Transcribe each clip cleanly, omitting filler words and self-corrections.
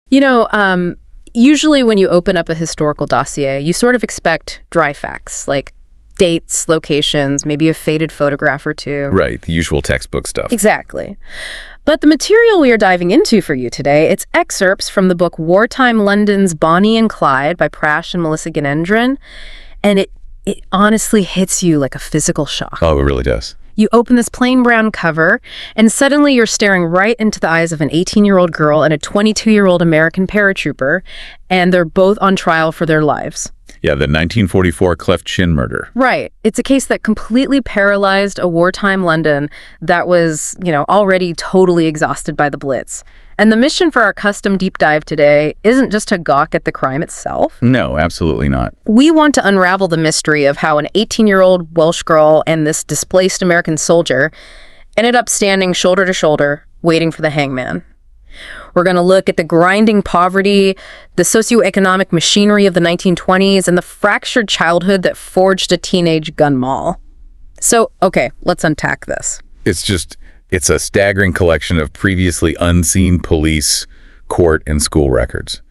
You know, usually when you open up a historical dossier, you sort of expect dry facts, like dates, locations, maybe a faded photograph or two. Right, the usual textbook stuff. Exactly. But the material we are diving into for you today, it's excerpts from the book Wartime London's Bonnie and Clyde by Prash and Melissa Ganendran, and it honestly hits you like a physical shock. Oh, it really does. You open this plain brown cover, and suddenly you're staring right into the eyes of an 18-year-old girl and a 22-year-old American paratrooper, and they're both on trial for their lives. Yeah, the 1944 Cleft Chin Murder. Right. It's a case that completely paralyzed a wartime London that was, already totally exhausted by the Blitz. And the mission for our custom deep dive today isn't just to gawk at the crime itself. No, absolutely not. We want to unravel the mystery of how an 18-year-old Welsh girl and this displaced American soldier ended up standing shoulder to shoulder, waiting for the hangman. We're going to look at the grinding poverty, the socioeconomic machinery of the 1920s, and the fractured childhood that forged a teenage gun moll. So, okay, let's unpack this. It's a staggering collection of previously unseen police, court, and school records.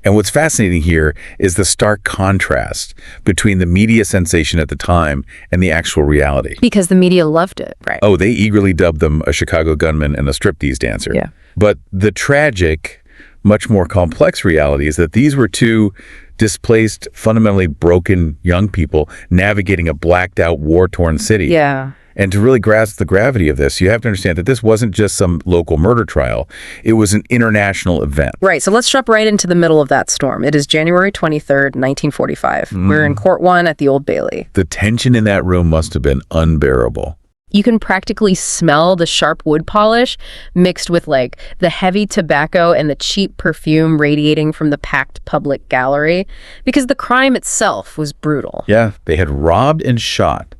And what's fascinating here is the stark contrast between the media sensation at the time and the actual reality. Because the media loved it, right? Oh, they eagerly dubbed them a Chicago gunman and a striptease dancer. Yeah. But the tragic, much more complex reality is that these were two displaced, fundamentally broken young people navigating a blacked-out, war-torn city. Yeah. And to really grasp the gravity of this, you have to understand that this wasn't just some local murder trial. It was an international event. Right, so let's jump right into the middle of that storm. It is January 23rd, 1945. We're in Court 1 at the Old Bailey. The tension in that room must have been unbearable. You can practically smell the sharp wood polish mixed with the heavy tobacco and the cheap perfume radiating from the packed public gallery because the crime itself was brutal. Yeah, they had robbed and shot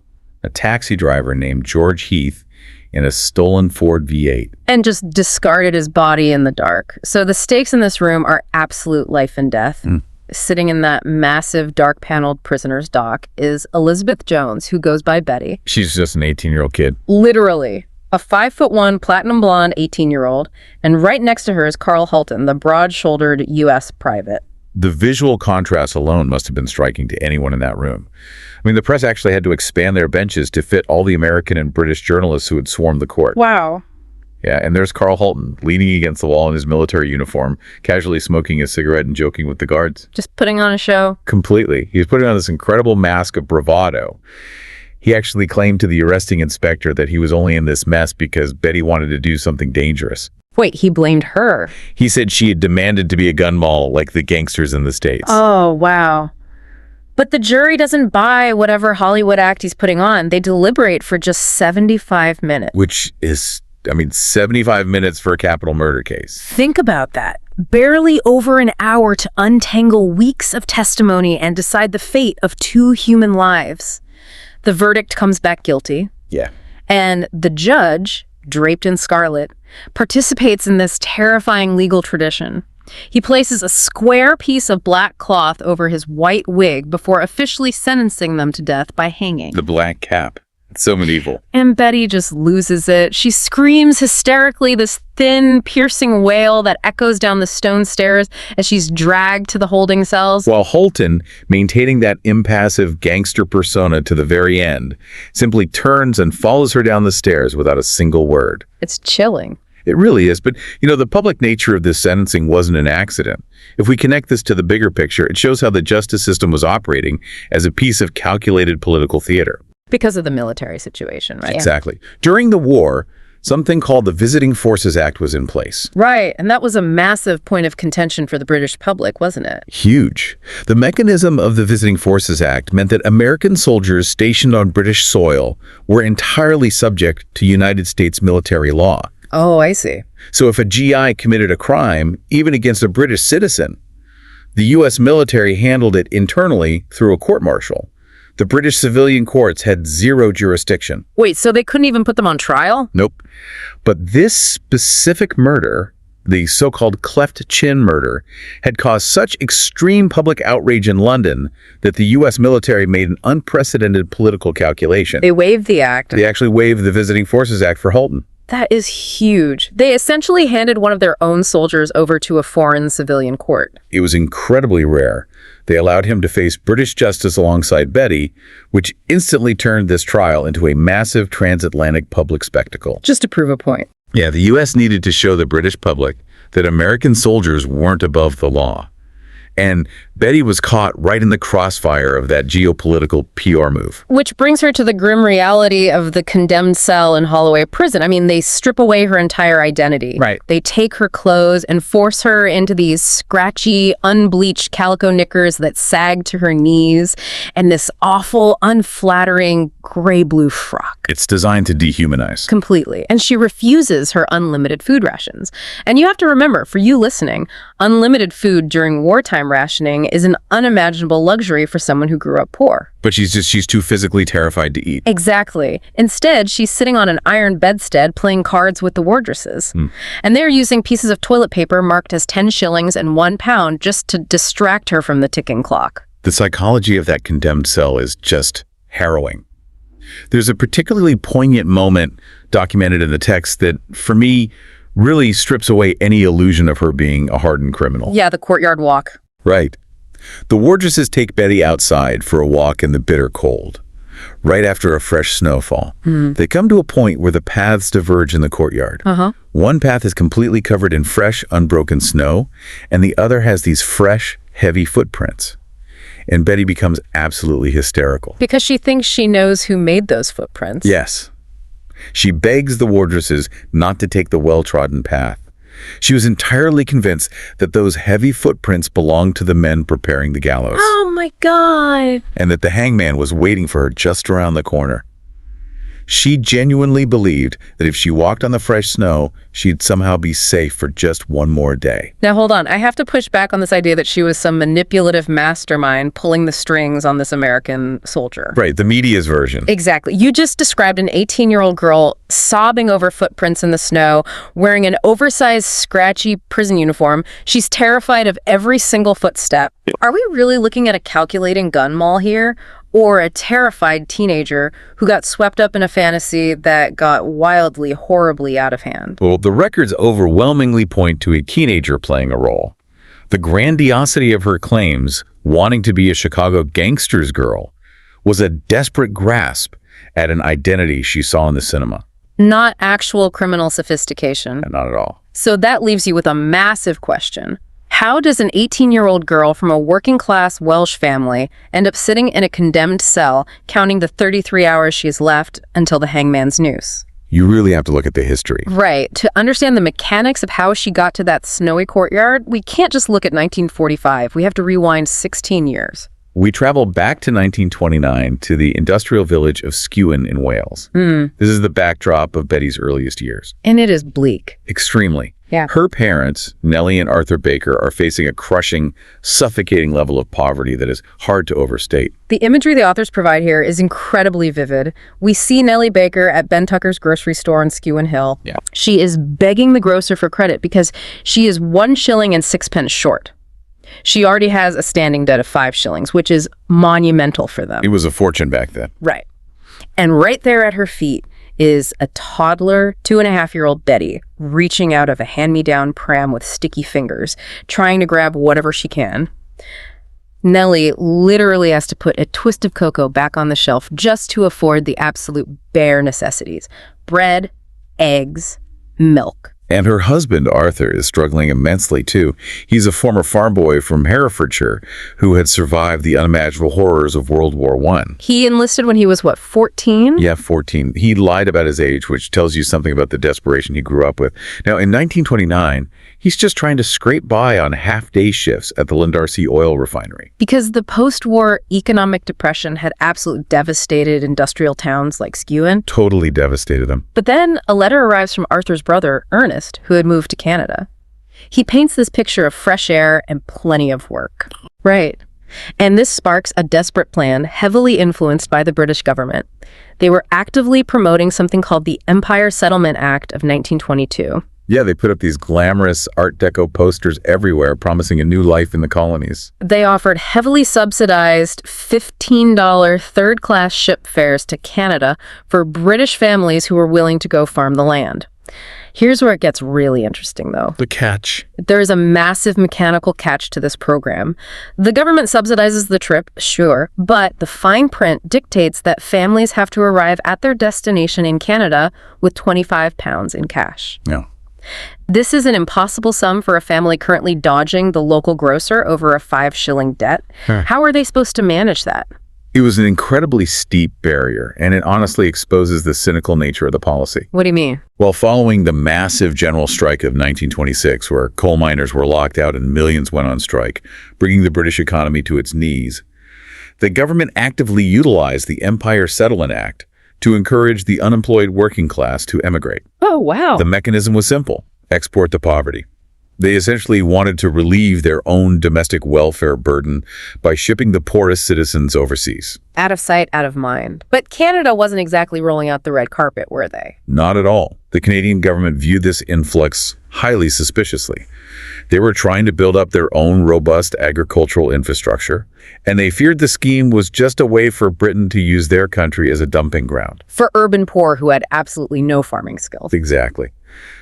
a taxi driver named George Heath in a stolen Ford V8. And just discarded his body in the dark. So the stakes in this room are absolute life and death. Sitting in that massive dark-paneled prisoner's dock is Elizabeth Jones, who goes by Betty. She's just an 18-year-old kid. Literally. A 5'1", platinum blonde 18-year-old. And right next to her is Karl Hulten, the broad-shouldered U.S. private. The visual contrast alone must have been striking to anyone in that room. I mean, the press actually had to expand their benches to fit all the American and British journalists who had swarmed the court. Wow. Yeah, and there's Karl Hulten, leaning against the wall in his military uniform, casually smoking a cigarette and joking with the guards. Just putting on a show. Completely. He was putting on this incredible mask of bravado. He actually claimed to the arresting inspector that he was only in this mess because Betty wanted to do something dangerous. Wait, he blamed her? He said she had demanded to be a gun moll like the gangsters in the States. Oh, wow. But the jury doesn't buy whatever Hollywood act he's putting on. They deliberate for just 75 minutes. Which is, 75 minutes for a capital murder case. Think about that. Barely over an hour to untangle weeks of testimony and decide the fate of 2 human lives. The verdict comes back guilty. Yeah. And the judge, draped in scarlet, participates in this terrifying legal tradition. He places a square piece of black cloth over his white wig before officially sentencing them to death by hanging. The black cap. It's so medieval. And Betty just loses it. She screams hysterically, this thin, piercing wail that echoes down the stone stairs as she's dragged to the holding cells. While Hulten, maintaining that impassive gangster persona to the very end, simply turns and follows her down the stairs without a single word. It's chilling. It really is. But, the public nature of this sentencing wasn't an accident. If we connect this to the bigger picture, it shows how the justice system was operating as a piece of calculated political theater. Because of the military situation, right? Exactly. During the war, something called the Visiting Forces Act was in place. Right, and that was a massive point of contention for the British public, wasn't it? Huge. The mechanism of the Visiting Forces Act meant that American soldiers stationed on British soil were entirely subject to United States military law. Oh, I see. So if a GI committed a crime, even against a British citizen, the U.S. military handled it internally through a court-martial. The British civilian courts had zero jurisdiction. Wait, so they couldn't even put them on trial? Nope. But this specific murder, the so-called Cleft Chin Murder, had caused such extreme public outrage in London that the U.S. military made an unprecedented political calculation. They waived the act. They actually waived the Visiting Forces Act for Hulten. That is huge. They essentially handed one of their own soldiers over to a foreign civilian court. It was incredibly rare. They allowed him to face British justice alongside Betty, which instantly turned this trial into a massive transatlantic public spectacle. Just to prove a point. Yeah, the U.S. needed to show the British public that American soldiers weren't above the law. And Betty was caught right in the crossfire of that geopolitical PR move. Which brings her to the grim reality of the condemned cell in Holloway Prison. I mean, they strip away her entire identity. Right. They take her clothes and force her into these scratchy, unbleached calico knickers that sag to her knees and this awful, unflattering gray-blue frock. It's designed to dehumanize. Completely. And she refuses her unlimited food rations. And you have to remember, for you listening, unlimited food during wartime rationing is an unimaginable luxury for someone who grew up poor. But she's too physically terrified to eat. Exactly. Instead, she's sitting on an iron bedstead playing cards with the wardresses. And they're using pieces of toilet paper marked as 10 shillings and £1 just to distract her from the ticking clock. The psychology of that condemned cell is just harrowing. There's a particularly poignant moment documented in the text that, for me, really strips away any illusion of her being a hardened criminal. Yeah, the courtyard walk. Right. The wardresses take Betty outside for a walk in the bitter cold. Right after a fresh snowfall, they come to a point where the paths diverge in the courtyard. One path is completely covered in fresh, unbroken snow, and the other has these fresh, heavy footprints. And Betty becomes absolutely hysterical. Because she thinks she knows who made those footprints. Yes. She begs the wardresses not to take the well-trodden path. She was entirely convinced that those heavy footprints belonged to the men preparing the gallows. Oh my God. And that the hangman was waiting for her just around the corner. She genuinely believed that if she walked on the fresh snow, she'd somehow be safe for just one more day. Now, hold on. I have to push back on this idea that she was some manipulative mastermind pulling the strings on this American soldier. Right, the media's version. Exactly. You just described an 18-year-old girl sobbing over footprints in the snow, wearing an oversized, scratchy prison uniform. She's terrified of every single footstep. Are we really looking at a calculating gun mall here? Or a terrified teenager who got swept up in a fantasy that got wildly, horribly out of hand? Well, the records overwhelmingly point to a teenager playing a role. The grandiosity of her claims, wanting to be a Chicago gangster's girl, was a desperate grasp at an identity she saw in the cinema. Not actual criminal sophistication. Not at all. So that leaves you with a massive question. How does an 18-year-old girl from a working-class Welsh family end up sitting in a condemned cell, counting the 33 hours she's left until the hangman's noose? You really have to look at the history. Right. To understand the mechanics of how she got to that snowy courtyard, we can't just look at 1945. We have to rewind 16 years. We travel back to 1929 to the industrial village of Skewen in Wales. This is the backdrop of Betty's earliest years. And it is bleak. Extremely. Yeah. Her parents, Nellie and Arthur Baker, are facing a crushing, suffocating level of poverty that is hard to overstate. The imagery the authors provide here is incredibly vivid. We see Nellie Baker at Ben Tucker's grocery store on Skewen Hill. Yeah. She is begging the grocer for credit because she is 1 shilling and 6 pence short. She already has a standing debt of 5 shillings, which is monumental for them. It was a fortune back then. Right. And right there at her feet is a toddler, 2.5-year-old Betty, reaching out of a hand-me-down pram with sticky fingers, trying to grab whatever she can. Nellie literally has to put a twist of cocoa back on the shelf just to afford the absolute bare necessities: bread, eggs, milk. And her husband, Arthur, is struggling immensely, too. He's a former farm boy from Herefordshire who had survived the unimaginable horrors of World War I. He enlisted when he was, 14? Yeah, 14. He lied about his age, which tells you something about the desperation he grew up with. Now, in 1929, he's just trying to scrape by on half-day shifts at the Lindarcy oil refinery. Because the post-war economic depression had absolutely devastated industrial towns like Skewen. Totally devastated them. But then a letter arrives from Arthur's brother, Ernest, who had moved to Canada. He paints this picture of fresh air and plenty of work. Right. And this sparks a desperate plan heavily influenced by the British government. They were actively promoting something called the Empire Settlement Act of 1922. Yeah, they put up these glamorous Art Deco posters everywhere promising a new life in the colonies. They offered heavily subsidized $15 third-class ship fares to Canada for British families who were willing to go farm the land. Here's where it gets really interesting, though. The catch. There is a massive mechanical catch to this program. The government subsidizes the trip, sure, but the fine print dictates that families have to arrive at their destination in Canada with £25 in cash. Yeah. This is an impossible sum for a family currently dodging the local grocer over a 5-shilling debt. How are they supposed to manage that? It was an incredibly steep barrier, and it honestly exposes the cynical nature of the policy. What do you mean? Well, following the massive general strike of 1926, where coal miners were locked out and millions went on strike, bringing the British economy to its knees, the government actively utilized the Empire Settlement Act to encourage the unemployed working class to emigrate. Oh, wow. The mechanism was simple: export to poverty. They essentially wanted to relieve their own domestic welfare burden by shipping the poorest citizens overseas. Out of sight, out of mind. But Canada wasn't exactly rolling out the red carpet, were they? Not at all. The Canadian government viewed this influx highly suspiciously. They were trying to build up their own robust agricultural infrastructure, and they feared the scheme was just a way for Britain to use their country as a dumping ground. For urban poor who had absolutely no farming skills. Exactly.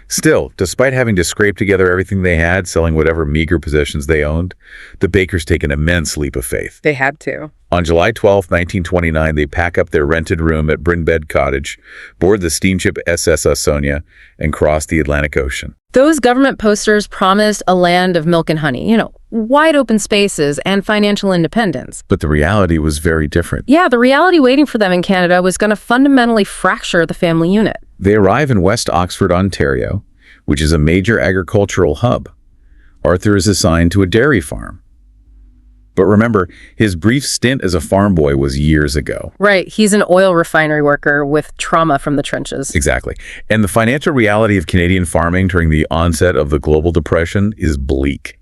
Still, despite having to scrape together everything they had, selling whatever meager possessions they owned, the Bakers take an immense leap of faith. They had to. On July 12, 1929, they pack up their rented room at Brinbed Cottage, board the steamship SS Ausonia, and cross the Atlantic Ocean. Those government posters promised a land of milk and honey, wide open spaces and financial independence. But the reality was very different. Yeah, the reality waiting for them in Canada was going to fundamentally fracture the family unit. They arrive in West Oxford, Ontario, which is a major agricultural hub. Arthur is assigned to a dairy farm. But remember, his brief stint as a farm boy was years ago. Right, he's an oil refinery worker with trauma from the trenches. Exactly. And the financial reality of Canadian farming during the onset of the global depression is bleak.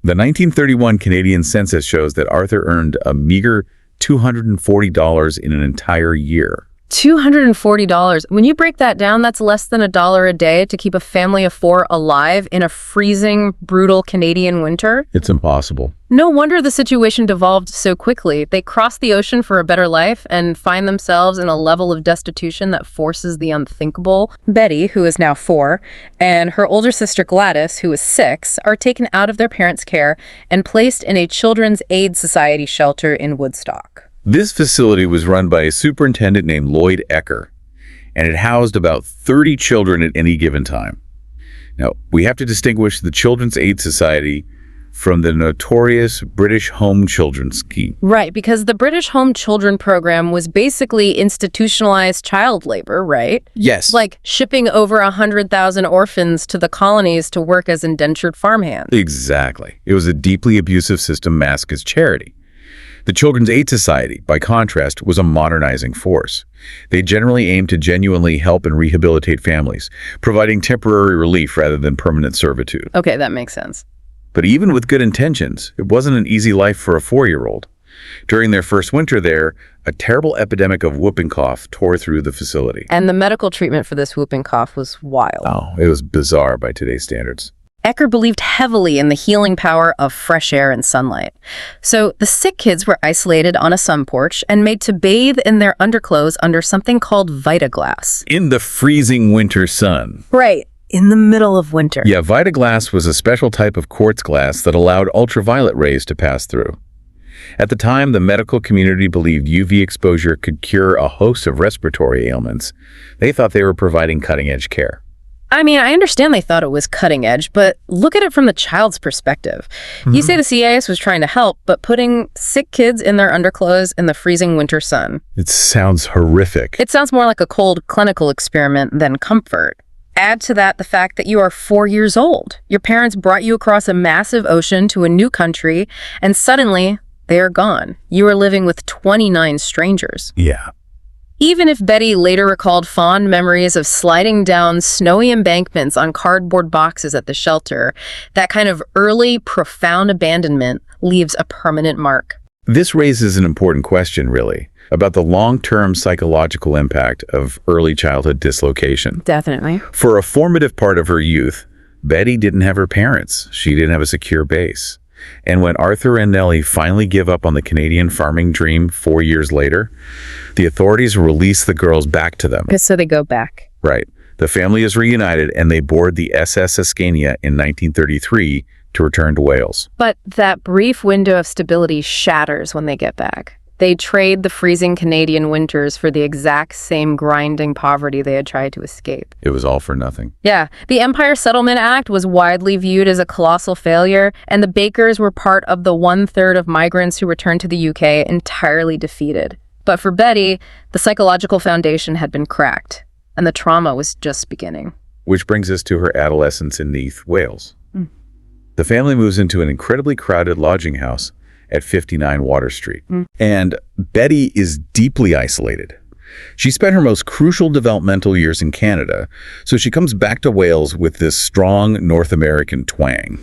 The 1931 Canadian census shows that Arthur earned a meager $240 in an entire year. $240. When you break that down, that's less than $1 a day to keep a family of 4 alive in a freezing, brutal Canadian winter. It's impossible. No wonder the situation devolved so quickly. They cross the ocean for a better life and find themselves in a level of destitution that forces the unthinkable. Betty, who is now 4, and her older sister Gladys, who is 6, are taken out of their parents' care and placed in a Children's Aid Society shelter in Woodstock. This facility was run by a superintendent named Lloyd Ecker, and it housed about 30 children at any given time. Now, we have to distinguish the Children's Aid Society from the notorious British Home Children Scheme. Right, because the British Home Children program was basically institutionalized child labor, right? Yes. Like shipping over 100,000 orphans to the colonies to work as indentured farmhands. Exactly. It was a deeply abusive system masked as charity. The Children's Aid Society, by contrast, was a modernizing force. They generally aimed to genuinely help and rehabilitate families, providing temporary relief rather than permanent servitude. Okay, that makes sense. But even with good intentions, it wasn't an easy life for a 4-year-old. During their first winter there, a terrible epidemic of whooping cough tore through the facility. And the medical treatment for this whooping cough was wild. Oh, it was bizarre by today's standards. Ecker believed heavily in the healing power of fresh air and sunlight. So the sick kids were isolated on a sun porch and made to bathe in their underclothes under something called Vitaglass. In the freezing winter sun. Right, in the middle of winter. Yeah, Vitaglass was a special type of quartz glass that allowed ultraviolet rays to pass through. At the time, the medical community believed UV exposure could cure a host of respiratory ailments. They thought they were providing cutting-edge care. I mean, I understand they thought it was cutting edge, but look at it from the child's perspective. You say the CIS was trying to help, but putting sick kids in their underclothes in the freezing winter sun. It sounds horrific. It sounds more like a cold clinical experiment than comfort. Add to that the fact that you are 4 years old. Your parents brought you across a massive ocean to a new country, and suddenly they are gone. You are living with 29 strangers. Yeah. Even if Betty later recalled fond memories of sliding down snowy embankments on cardboard boxes at the shelter, that kind of early, profound abandonment leaves a permanent mark. This raises an important question, really, about the long-term psychological impact of early childhood dislocation. Definitely. For a formative part of her youth, Betty didn't have her parents. She didn't have a secure base. And when Arthur and Nellie finally give up on the Canadian farming dream 4 years later, the authorities release the girls back to them. So they go back. Right. The family is reunited and they board the SS Ascania in 1933 to return to Wales. But that brief window of stability shatters when they get back. They trade the freezing Canadian winters for the exact same grinding poverty they had tried to escape. It was all for nothing. Yeah, the Empire Settlement Act was widely viewed as a colossal failure, and the Bakers were part of the 1/3 of migrants who returned to the UK entirely defeated. But for Betty, the psychological foundation had been cracked, and the trauma was just beginning. Which brings us to her adolescence in Neath, Wales. The family moves into an incredibly crowded lodging house at 59 Water Street. And Betty is deeply isolated. She spent her most crucial developmental years in Canada, so she comes back to Wales with this strong North American twang.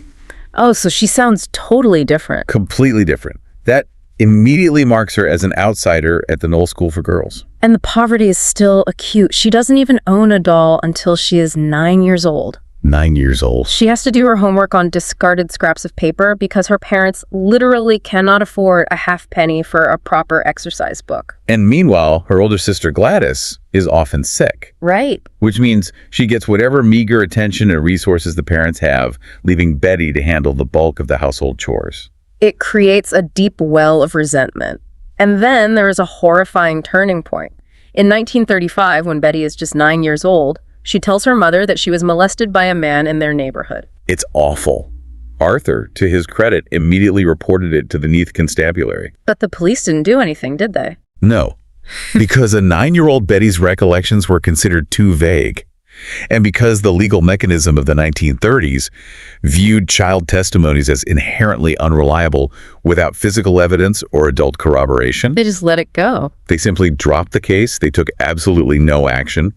Oh, so she sounds totally different. Completely different. That immediately marks her as an outsider at the Knoll School for Girls. And the poverty is still acute. She doesn't even own a doll until she is 9 years old. 9 years old. She has to do her homework on discarded scraps of paper because her parents literally cannot afford a halfpenny for a proper exercise book. And meanwhile, her older sister Gladys is often sick. Right. Which means she gets whatever meager attention and resources the parents have, leaving Betty to handle the bulk of the household chores. It creates a deep well of resentment. And then there is a horrifying turning point. In 1935, when Betty is just 9 years old, she tells her mother that she was molested by a man in their neighborhood. It's awful. Arthur, to his credit, immediately reported it to the Neath Constabulary. But the police didn't do anything, did they? No, because a 9-year-old Betty's recollections were considered too vague. And because the legal mechanism of the 1930s viewed child testimonies as inherently unreliable without physical evidence or adult corroboration, They just let it go. they simply dropped the case. They took absolutely no action.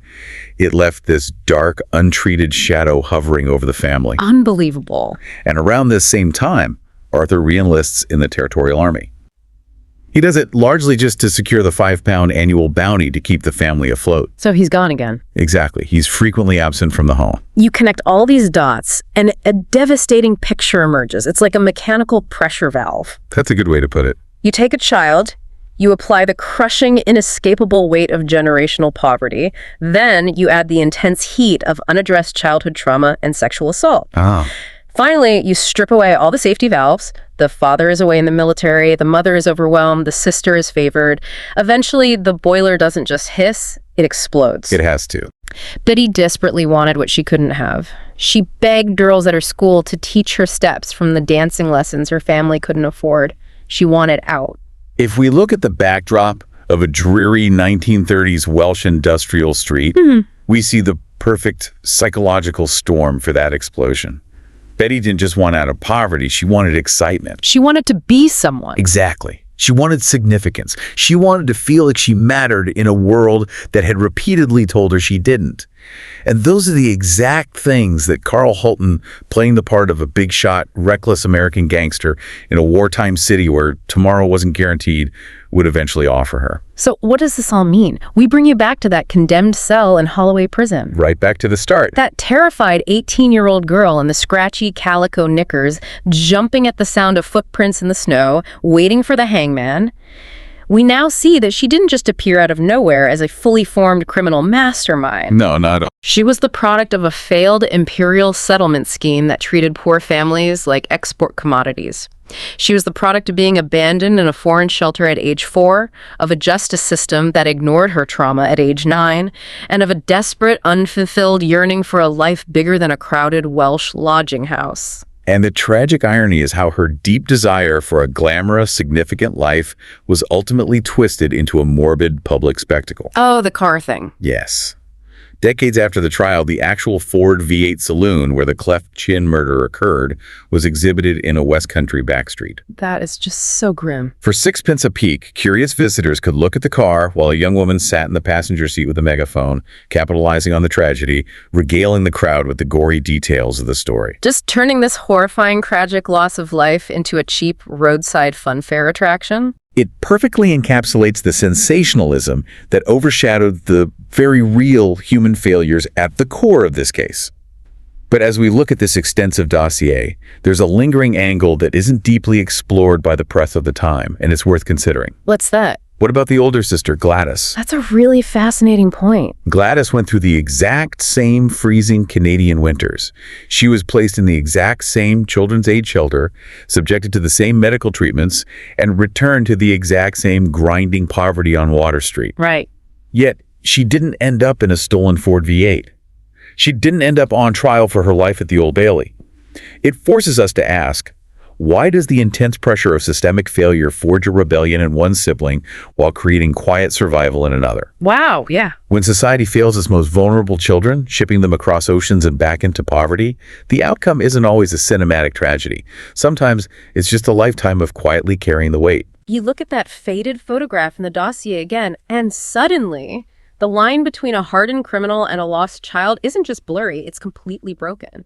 It left this dark, untreated shadow hovering over the family. Unbelievable. And around this same time, Arthur re-enlists in the Territorial Army. He does it largely just to secure the £5 annual bounty to keep the family afloat. So he's gone again. Exactly. He's frequently absent from the home. You connect all these dots, and a devastating picture emerges. It's like a mechanical pressure valve. That's a good way to put it. You take a child, you apply the crushing, inescapable weight of generational poverty, then you add the intense heat of unaddressed childhood trauma and sexual assault. Finally, you strip away all the safety valves. The father is away in the military, the mother is overwhelmed, the sister is favored. Eventually, the boiler doesn't just hiss, it explodes. It has to. Betty desperately wanted what she couldn't have. She begged girls at her school to teach her steps from the dancing lessons her family couldn't afford. She wanted out. If we look at the backdrop of a dreary 1930s Welsh industrial street, we see the perfect psychological storm for that explosion. Betty didn't just want out of poverty, she wanted excitement. She wanted to be someone. Exactly. She wanted significance. She wanted to feel like she mattered in a world that had repeatedly told her she didn't. And those are the exact things that Karl Hulten, playing the part of a big shot, reckless American gangster in a wartime city where tomorrow wasn't guaranteed, would eventually offer her. So what does this all mean? We bring you back to that condemned cell in Holloway Prison. Right back to the start. That terrified 18-year-old girl in the scratchy calico knickers, jumping at the sound of footprints in the snow, waiting for the hangman. We now see that she didn't just appear out of nowhere as a fully formed criminal mastermind. No, not at all. She was the product of a failed imperial settlement scheme that treated poor families like export commodities. She was the product of being abandoned in a foreign shelter at age 4, of a justice system that ignored her trauma at age 9, and of a desperate, unfulfilled yearning for a life bigger than a crowded Welsh lodging house. And the tragic irony is how her deep desire for a glamorous, significant life was ultimately twisted into a morbid public spectacle. Oh, the car thing. Yes. Decades after the trial, the actual Ford V8 saloon where the Cleft Chin Murder occurred was exhibited in a West Country backstreet. That is just so grim. For 6 pence a peek, curious visitors could look at the car while a young woman sat in the passenger seat with a megaphone, capitalizing on the tragedy, regaling the crowd with the gory details of the story. Just turning this horrifying, tragic loss of life into a cheap roadside funfair attraction. It perfectly encapsulates the sensationalism that overshadowed the very real human failures at the core of this case. But as we look at this extensive dossier, there's a lingering angle that isn't deeply explored by the press of the time, and it's worth considering. What's that? What about the older sister, Gladys? That's a really fascinating point. Gladys went through the exact same freezing Canadian winters. She was placed in the exact same children's aid shelter, subjected to the same medical treatments, and returned to the exact same grinding poverty on Water Street. Right. Yet, she didn't end up in a stolen Ford V8. She didn't end up on trial for her life at the Old Bailey. It forces us to ask, why does the intense pressure of systemic failure forge a rebellion in one sibling while creating quiet survival in another? Wow, yeah. When society fails its most vulnerable children, shipping them across oceans and back into poverty, the outcome isn't always a cinematic tragedy. Sometimes it's just a lifetime of quietly carrying the weight. You look at that faded photograph in the dossier again, and suddenly, the line between a hardened criminal and a lost child isn't just blurry, it's completely broken.